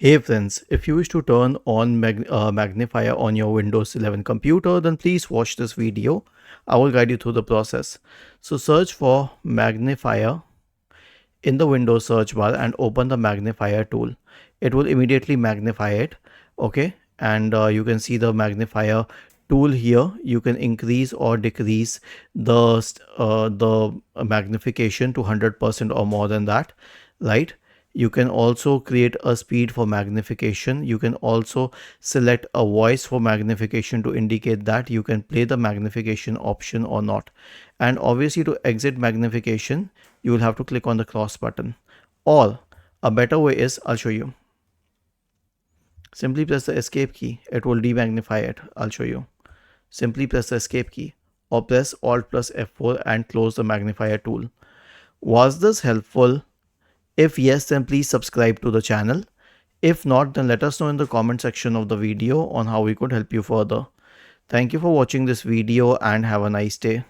Hey friends, if you wish to turn on Magnifier on your Windows 11 computer, then please watch this video. I will guide you through the process. So search for Magnifier in the Windows search bar and open the Magnifier tool. It will immediately magnify it, okay? And you can see the magnifier tool here. You can increase or decrease the magnification to 100% or more than that, right? You can also create a speed for magnification. You can also select a voice for magnification to indicate that you can play the magnification option or not. And obviously to exit magnification, you will have to click on the cross button. Or a better way is, I'll show you. Simply press the escape key. It will demagnify it. I'll show you. Simply press the escape key or press Alt plus F4 and close the magnifier tool. Was this helpful? If yes, then please subscribe to the channel. If not, then let us know in the comment section of the video on how we could help you further. Thank you for watching this video and have a nice day.